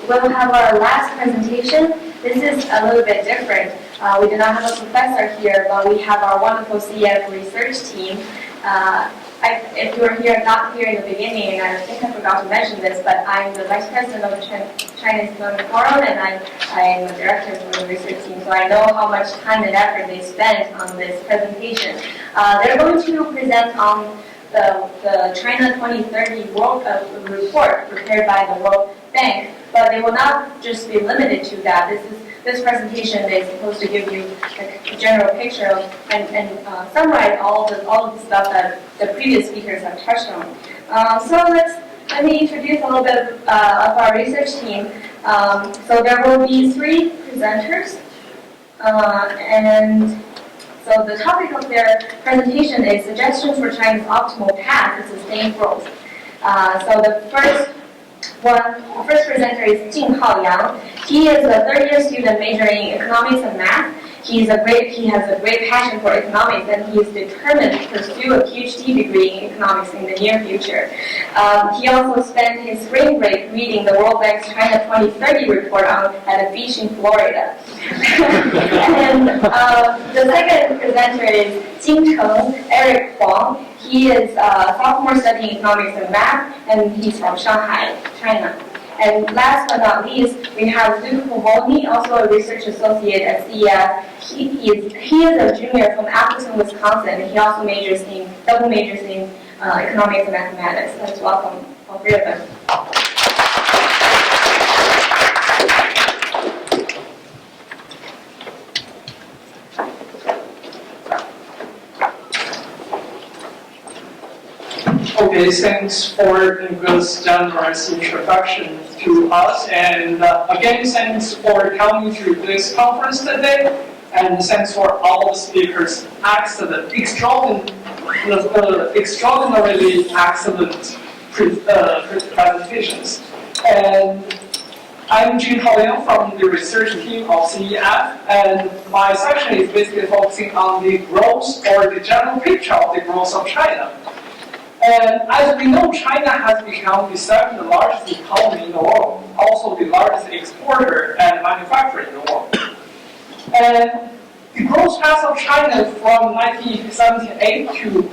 we'll have our last presentation. This is a little bit different. We do not have a professor here, but we have our wonderful CEF research team. If you were not here in the beginning, and I think I forgot to mention this, but I'm the Vice President of the China Economic Forum, and I'm a director for the research team, so I know how much time and effort they spent on this presentation. They're going to present on the China 2030 World report prepared by the World Bank, but they will not just be limited to that. This presentation is supposed to give you a general picture of and summarize all of the stuff that the previous speakers have touched on. So let me introduce a little bit of our research team. So there will be 3 presenters, and so the topic of their presentation is suggestions for China's optimal path to sustained growth. So the first presenter is Jing Haoyang. He is a third-year student majoring in economics and math. He has a great passion for economics, and he is determined to pursue a PhD degree in economics in the near future. He also spent his spring break reading the World Bank's China 2030 report at a beach in Florida. And the second presenter is Eric Huang. He is a sophomore studying economics and math, and he's from Shanghai, China. And last but not least, we have Luke Povolny, also a research associate at CEF. He is a junior from Appleton, Wisconsin, and he also double majors in economics and mathematics. Let's welcome all 3 of them. Okay, thanks for Nico's generous introduction to us, and again, thanks for coming to this conference today, and thanks for all the speakers' extraordinarily excellent presentations. And I'm Jing Haoyang from the research team of CEF, and my section is basically focusing on the growth or the general picture of the growth of China. And as we know, China has become the 2nd largest economy in the world, also the largest exporter and manufacturer in the world. And the growth path of China from 1978 to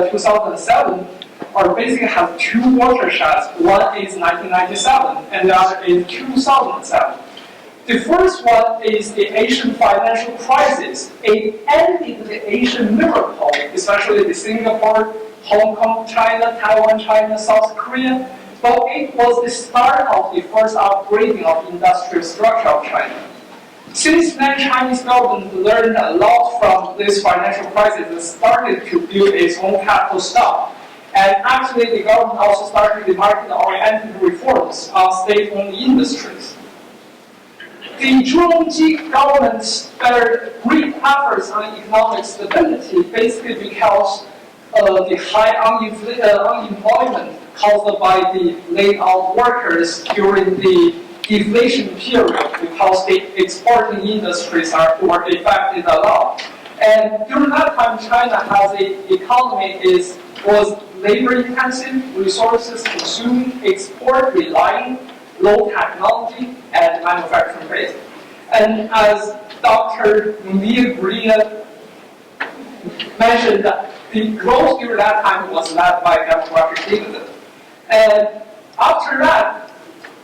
2007 basically have 2 watersheds. One is 1997, and the other is 2007. The first one is the Asian financial crisis. It ended the Asian miracle, especially the Singapore, Hong Kong, China, Taiwan, China, South Korea, but it was the start of the first upgrading of industrial structure of China. Since then, Chinese government learned a lot from this financial crisis and started to build its own capital stock. And actually, the government also started the market-oriented reforms on state-owned industries. The Zhurongji government spared great efforts on economic stability, basically because the high unemployment caused by the laid-off workers during the deflation period, because the exporting industries were affected a lot. And during that time, China as an economy was labor-intensive, resources consuming, export-relying, low technology, and manufacturing-based. And as Dr. Mia Bria mentioned, the growth during that time was led by demographic dividend. And after that,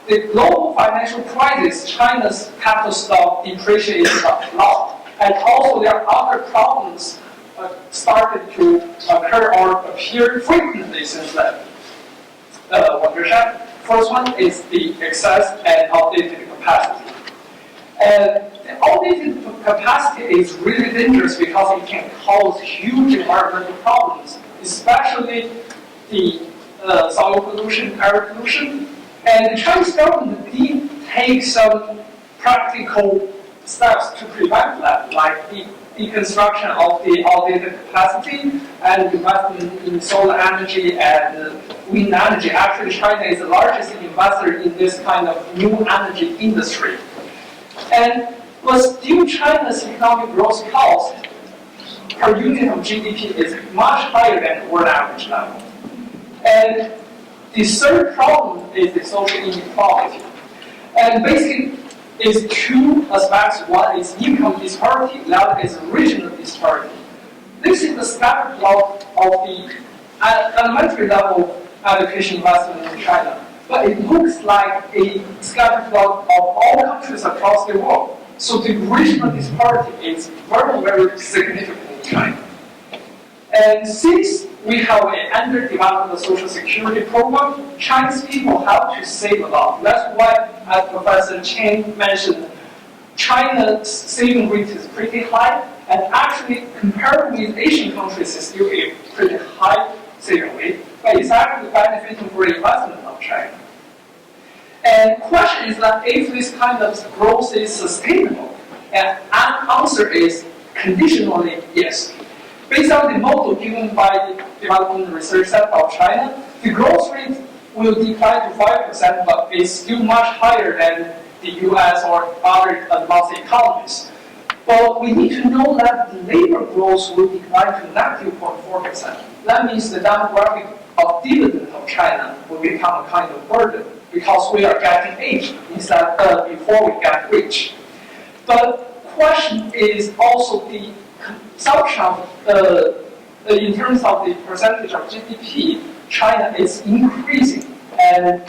the global financial crisis, China's capital stock depreciated a lot. And also there are other problems started to occur or appear frequently since then. First one is the excess and outdated capacity. And the outdated capacity is really dangerous because it can cause huge environmental problems, especially the soil pollution, air pollution. And the Chinese government did take some practical steps to prevent that, like the deconstruction of the outdated capacity and investment in solar energy and wind energy. Actually, China is the largest investor in this kind of new energy industry. But still, China's economic growth cost per unit of GDP is much higher than world average level. And the third problem is the social inequality. And basically, it's two aspects. One is income disparity, the other is regional disparity. This is the scatter plot of the elementary level education investment in China. But it looks like a scatter plot of all countries across the world. So the regional disparity is very, very significant in China. And since we have an underdeveloped social security program, Chinese people have to save a lot. That's why, as Professor Chen mentioned, China's saving rate is pretty high, and actually compared with Asian countries, it's still a pretty high saving rate, but it's actually benefiting for the investment of China. And the question is that if this kind of growth is sustainable, and the answer is conditionally yes. Based on the model given by the Development Research Center of China, the growth rate will decline to 5%, but it's still much higher than the US or other advanced economies. But we need to know that the labor growth will decline to -0.4%. That means the demographic of dividend of China will become a kind of burden because we are getting aged instead of before we get rich. But the question is also the consumption in terms of the percentage of GDP, China is increasing, and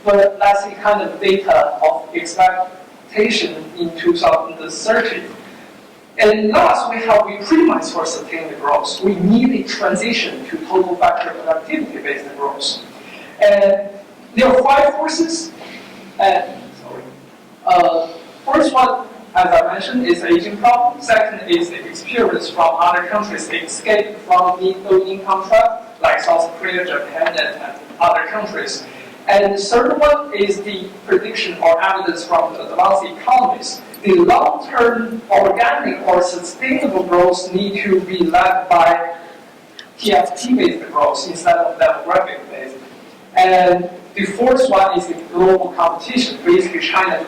but that's the kind of data of expectation in 2030. And last, we have we premise for sustained growth. We need a transition to total factor productivity-based growth. And there are 5 forces. First one, as I mentioned, is the aging problem. Second is the experience from other countries, the escape from the low-income trap, like South Korea, Japan, and other countries. And the third one is the prediction or evidence from the advanced economies. The long-term organic or sustainable growth need to be led by TFT-based growth instead of demographic-based. And the fourth one is the global competition. Basically, China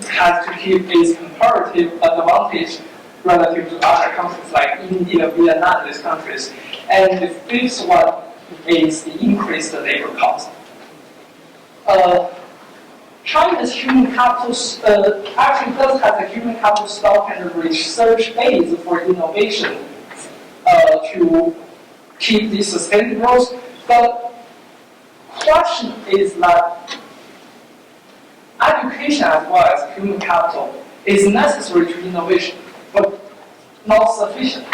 has to keep its comparative advantage relative to other countries like India, Vietnam, these countries. And the fifth one is the increased labor cost. China's human capital actually does have a human capital stock and research base for innovation to keep this sustained growth. But question is that education as well as human capital is necessary to innovation, but not sufficient.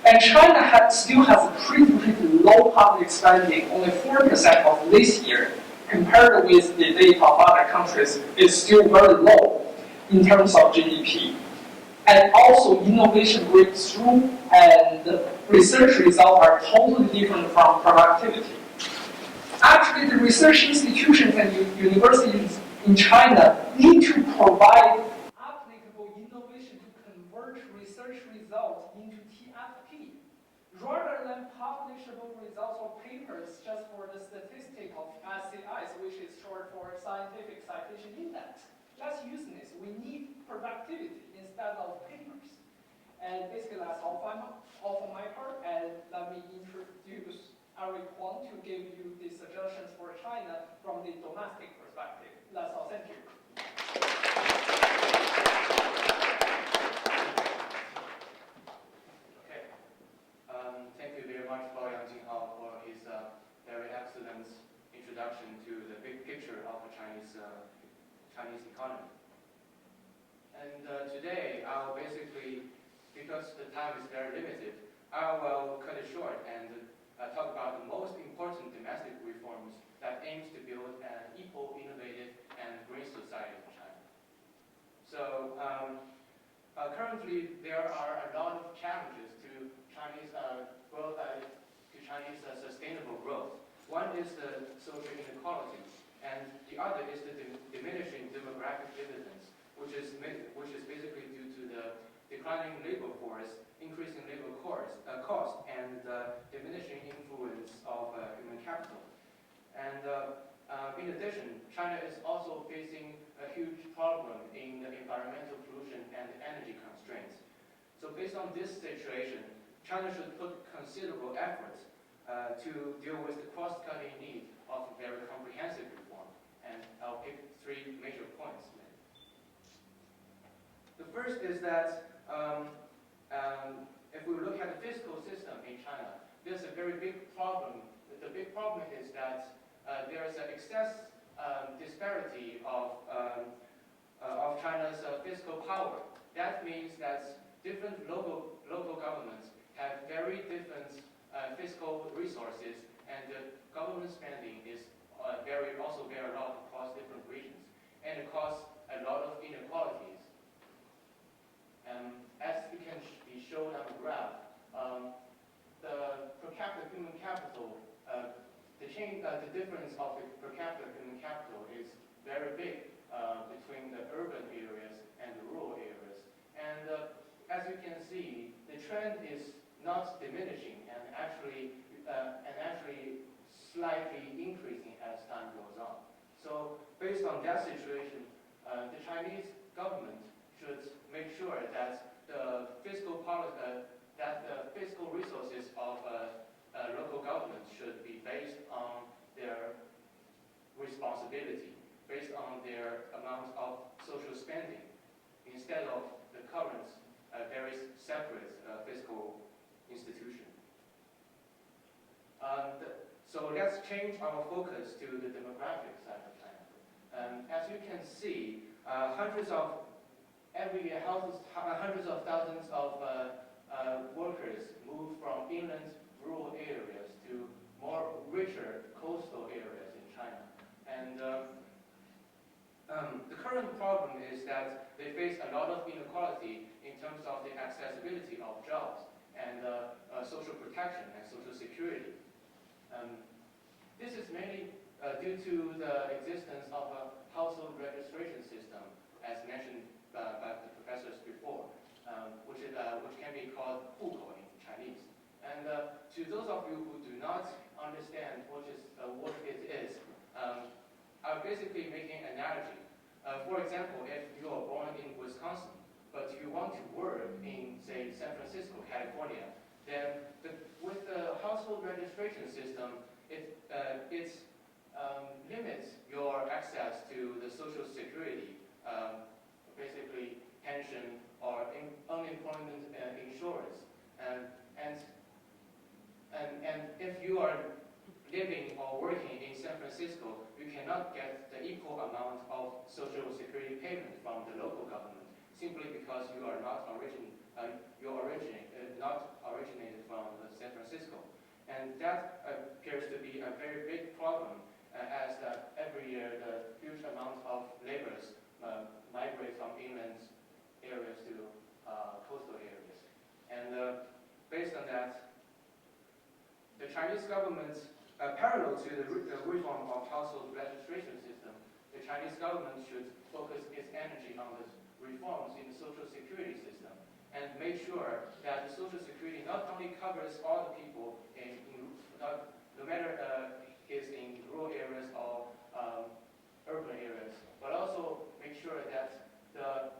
And China still has a pretty low public spending, only 4% of this year, compared with the data of other countries, is still very low in terms of GDP. And also innovation breakthrough and research results are totally different from productivity. Actually, the research institutions and universities in China need to provide applicable innovation to convert research results into TFP, rather than publishable results or papers just for the statistic of SCIs, which is short for Scientific Citation Index. That's useless. We need productivity instead of papers. And basically, that's all for my part. And let me introduce Eric Huang to give you the suggestions for China from the domestic perspective. That's all. Thank you. Okay. Thank you very much, Yang Jinghao, for his very excellent introduction to the big picture of the Chinese economy. And today, I'll basically, because the time is very limited, I will cut it short and talk about the most important domestic reforms that aims to build an equal, innovative, and green society in China. So currently, there are a lot of challenges to Chinese growth, to Chinese sustainable growth. One is the social inequality, and the other is the diminishing demographic dividends, which is basically due to the declining labor force, increasing labor cost, and diminishing influence of human capital. And in addition, China is also facing a huge problem in the environmental pollution and energy constraints. So based on this situation, China should put considerable efforts to deal with the cost-cutting need of very comprehensive reform. And I'll pick 3 major points The first is that if we look at the fiscal system in China, there's a very big problem. The big problem is that there's an excess disparity of China's fiscal power. That means that different local governments have very different fiscal resources, and the government spending is also very a lot across different regions, and it causes a lot of inequalities. As it can be shown on the graph, the per capita human capital, the difference of the per capita human capital is very big between the urban areas and the rural areas. And as you can see, the trend is not diminishing and actually slightly increasing as time goes on. So based on that situation, the Chinese government should make sure that the fiscal resources of local government should be based on their responsibility, based on their amount of social spending, instead of the current very separate fiscal institution. So let's change our focus to the demographic side of China. As you can see, every year, hundreds of thousands of workers move from inland rural areas to more richer coastal areas in China. And the current problem is that they face a lot of inequality in terms of the accessibility of jobs and social protection and social security. This is mainly due to the existence of a household registration system, as mentioned by the professors before, which can be called 户口 in Chinese. And to those of you who do not understand what it is, I'm basically making an analogy. For example, if you are born in Wisconsin, but you want to work in, say, San Francisco, California, then with the household registration system, it limits your access to the social security, basically pension or unemployment insurance. And if you are living or working in San Francisco, you cannot get the equal amount of social security payment from the local government, simply because you are not originated from San Francisco. And that appears to be a very big problem, as every year the huge amount of laborers migrate from inland areas to coastal areas. And based on that, the Chinese government, parallel to the reform of household registration system, the Chinese government should focus its energy on the reforms in the social security system and make sure that the social security not only covers all the people no matter is in rural areas or urban areas, but also make sure that the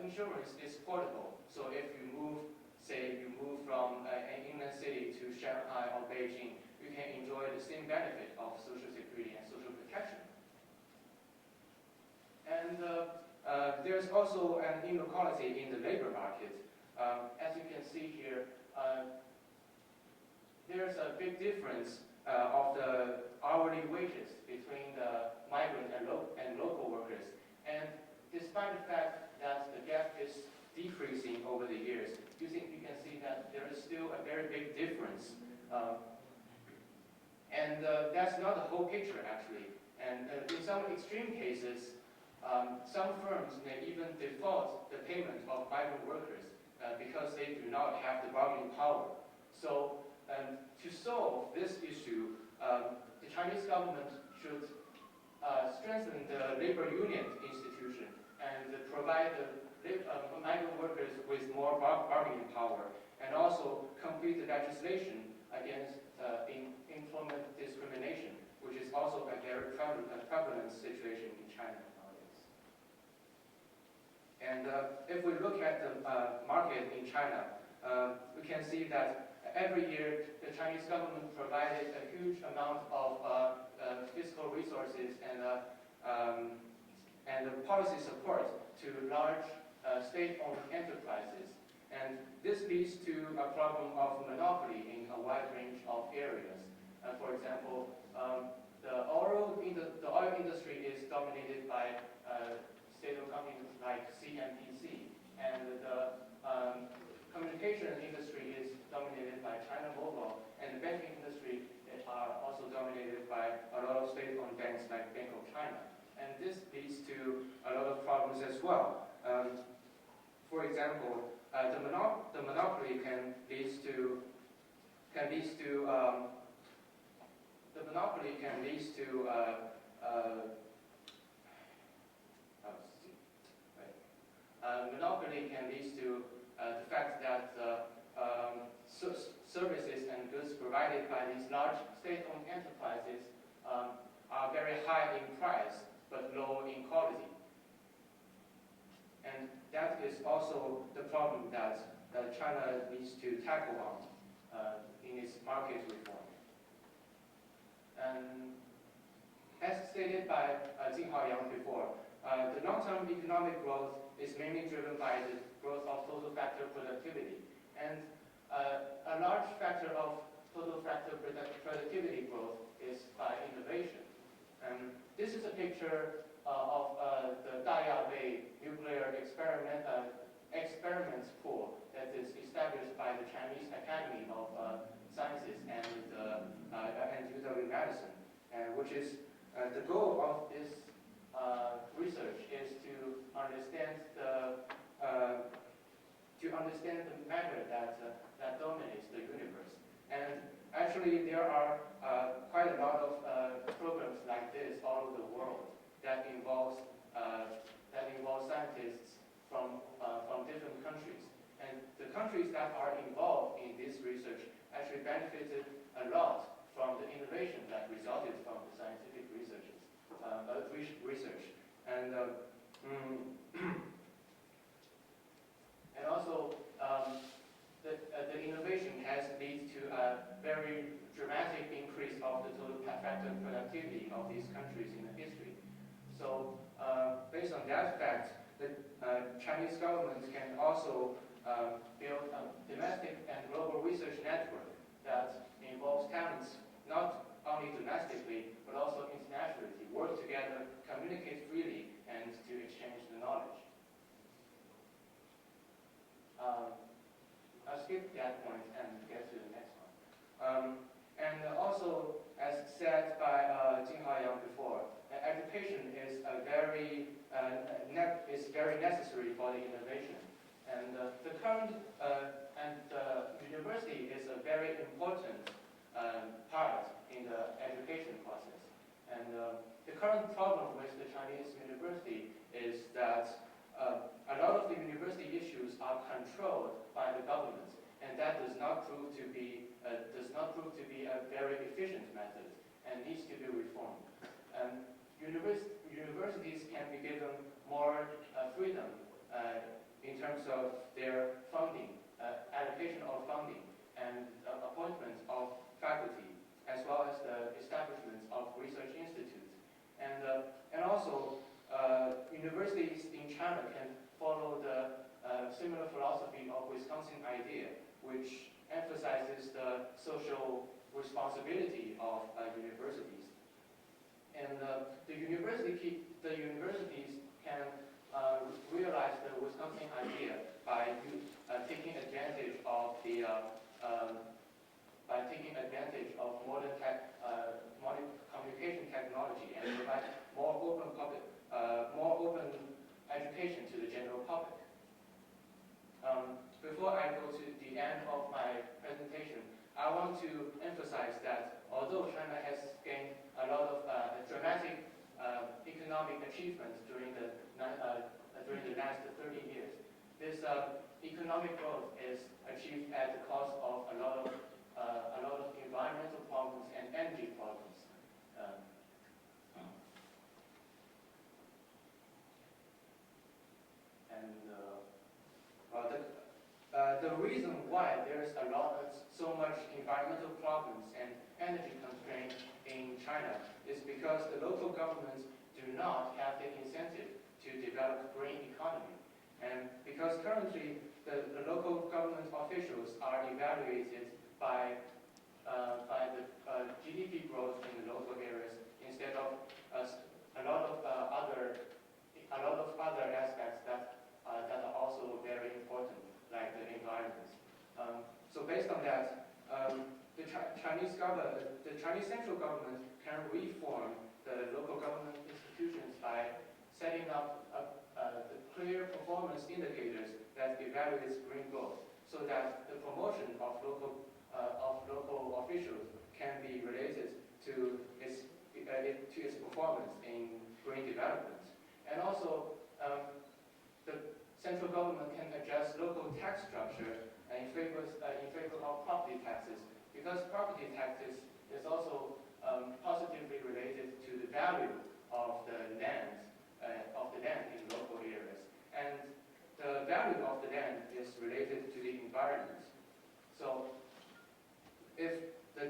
insurance is portable. So if you move from an inland city to Shanghai or Beijing, you can enjoy the same benefit of social security and social protection. And there's also an inequality in the labor market. As you can see here, there's a big difference of the hourly wages between the migrant and local workers. And despite the fact that the gap is decreasing over the years, you can see that there is still a very big difference. And that's not the whole picture, actually. And in some extreme cases, some firms may even default the payment of migrant workers because they do not have the bargaining power. So to solve this issue, the Chinese government should strengthen the labor union institution and provide the migrant workers with more bargaining power, and also complete the legislation against employment discrimination, which is also a very prevalent situation in China nowadays. And if we look at the market in China, we can see that every year the Chinese government provided a huge amount of fiscal resources and policy support to large state-owned enterprises. And this leads to a problem of monopoly in a wide range of areas. For example, the oil industry is dominated by state-owned companies like CNPC, and the communication industry is dominated by China Mobile, and the banking industry are also dominated by a lot of state-owned banks like Bank of China. And this leads to a lot of problems as well. For example, the monopoly can lead to the fact that services and goods provided by these large state-owned enterprises are very high in price but low in quality. And that is also the problem that China needs to tackle on in its market reform. And as stated by Jing Haoyang before, the long-term economic growth is mainly driven by the growth of total factor productivity. And a large factor of total factor productivity growth is by innovation. And this is a picture of the Daya Bay nuclear experiments pool that is established by the Chinese Academy of Sciences and UW-Madison, which is the goal of this research is to understand the matter that dominates the universe. And actually, there are quite a lot of programs like this all over the world that involves scientists from different countries. And the countries that are involved in this research actually benefited a lot from the innovation that resulted from the scientific research. And also the innovation has led to a very dramatic increase of the total factor productivity of these countries in the history. So based on that fact, the Chinese government can also build a domestic and global research network that involves talents not only domestically but also internationally, to work together, communicate freely, and to exchange the knowledge. I'll skip that point and get to the next one. And also, as said by Jing Haoyang before, education is very necessary for the innovation. And the current university is a very important part in the education process. And the current problem with the Chinese university is that a lot of the university issues are controlled by the government, and that does not prove to be a very efficient method and needs to be reformed. And universities can be given more freedom in terms of their funding, allocation of funding, and appointment of faculty, as well as the establishment of research institutes. And also, universities in China can follow the similar philosophy of Wisconsin idea, which emphasizes the social responsibility of universities. And the universities can realize the Wisconsin idea by taking advantage of modern communication technology and provide more open education to the general public. Before I go to the end of my presentation, I want to emphasize that although China has gained a lot of dramatic economic achievements during the last 30 years, this economic growth is achieved at the cost of a lot of environmental problems and energy problems. The reason why there's so much environmental problems and energy constraints in China is because the local governments do not have the incentive to develop green economy. And because currently the local government officials are evaluated by the GDP growth in the local areas instead of a lot of other aspects that are also very important, like the environment. So based on that, the Chinese central government can reform the local government institutions by setting up the clear performance indicators that evaluates green growth, so that the promotion of local officials can be related to its performance in green development. And also, the central government can adjust local tax structure in favor of property taxes, because property taxes is also positively related to the value of the land in local areas, and the value of the land is related to the environment. So, if the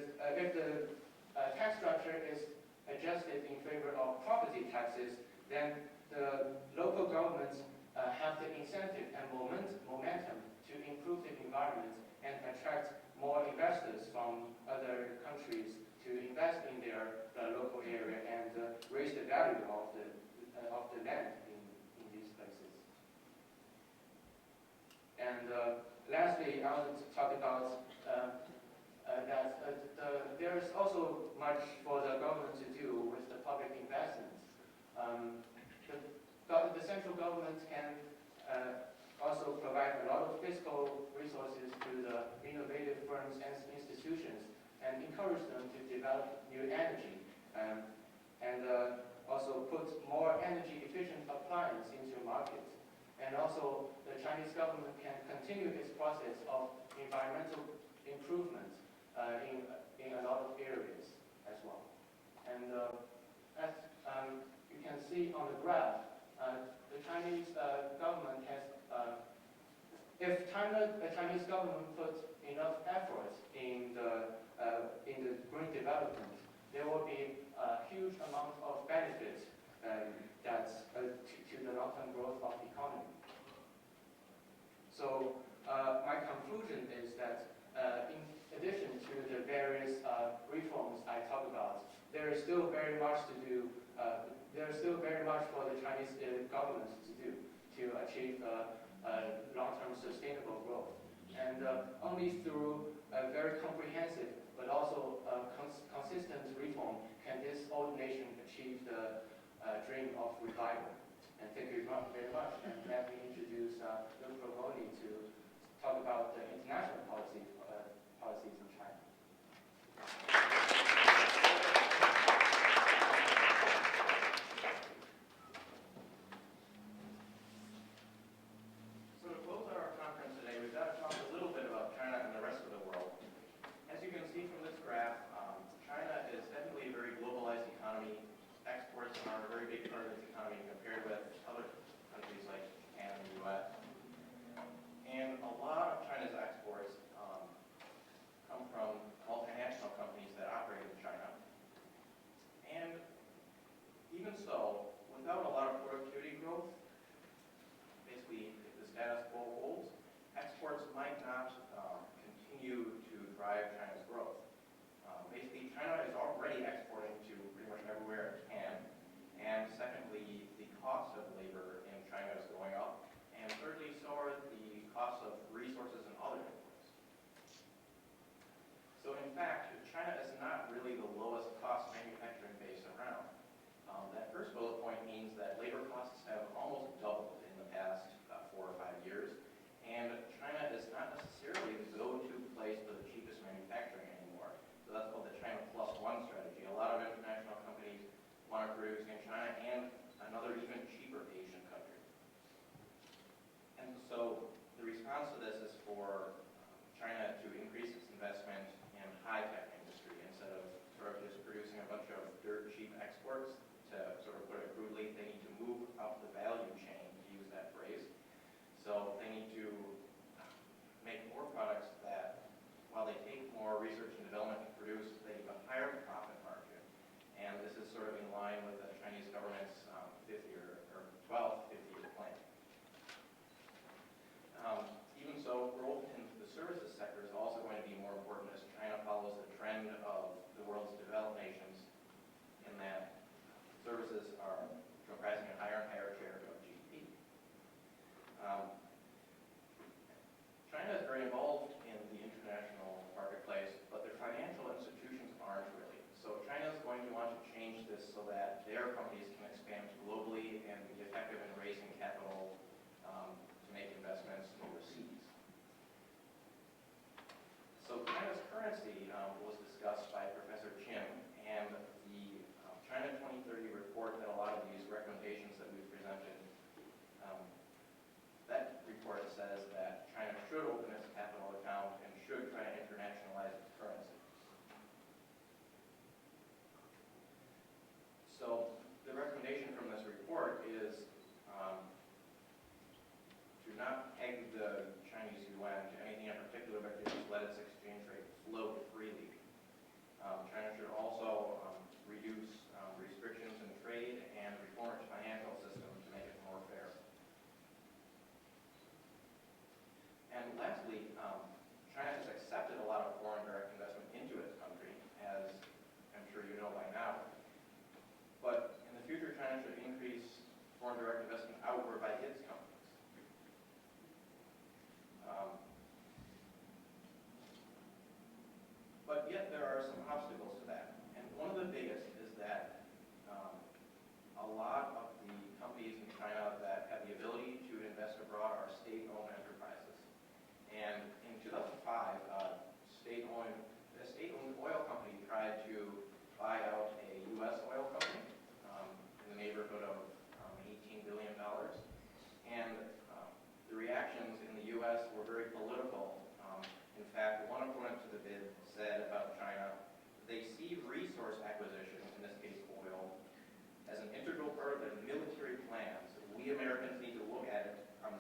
tax structure is adjusted in favor of property taxes, then the local governments have the incentive and momentum to improve the environment and attract more investors from other countries to invest in their local area and raise the value of the land in these places. And lastly, I want to talk about that there is also much for the government to do with the public investments. The central government can also provide a lot of fiscal resources to the innovative firms and institutions and encourage them to develop new energy and also put more energy efficient appliance into markets. And also the Chinese government can continue its process of environmental improvement in a lot of areas as well. And as you can see on the graph, the Chinese government has, if the Chinese government puts enough effort in the green development, there will be a huge amount of benefits to the long-term growth of the economy. So my conclusion is that in addition to the various reforms I talked about, there is still very much to do. There is still very much for the Chinese government to do to achieve long-term sustainable growth. And only through a very comprehensive but also consistent reform can this old nation achieve the dream of revival. And thank you very much. And let me introduce Luke Provoni to talk about the international policies in China. So to close out our conference today, we've got to talk a little bit about China and the rest of the world. As you can see from this graph, China is definitely a very globalized economy. Exports are a very big part of its economy compared with other countries like Japan and the U.S. And a lot of China's exports come from multinational companies that operate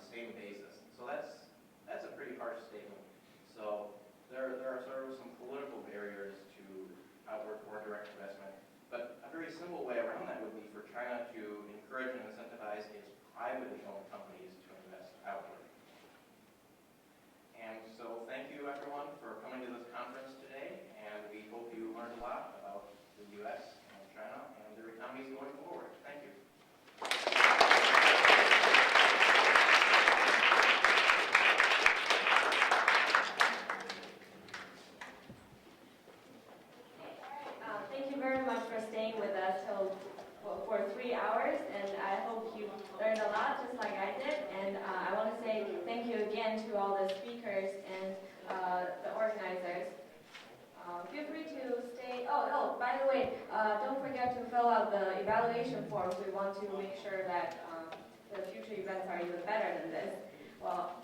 the same basis. So that's a pretty harsh statement. So there are sort of some political barriers to outward foreign direct investment. But a very simple way around that would be for China to encourage and incentivize its privately owned companies to invest outward. And so thank you everyone for coming to this conference today, and we hope you learned a lot about the U.S. and China and their economies going forward. Thank you. Thank you very much for staying with us for 3 hours, and I hope you learned a lot just like I did. And I want to say thank you again to all the speakers and the organizers. Feel free to stay. Oh, by the way, don't forget to fill out the evaluation forms. We want to make sure that the future events are even better than this. Well,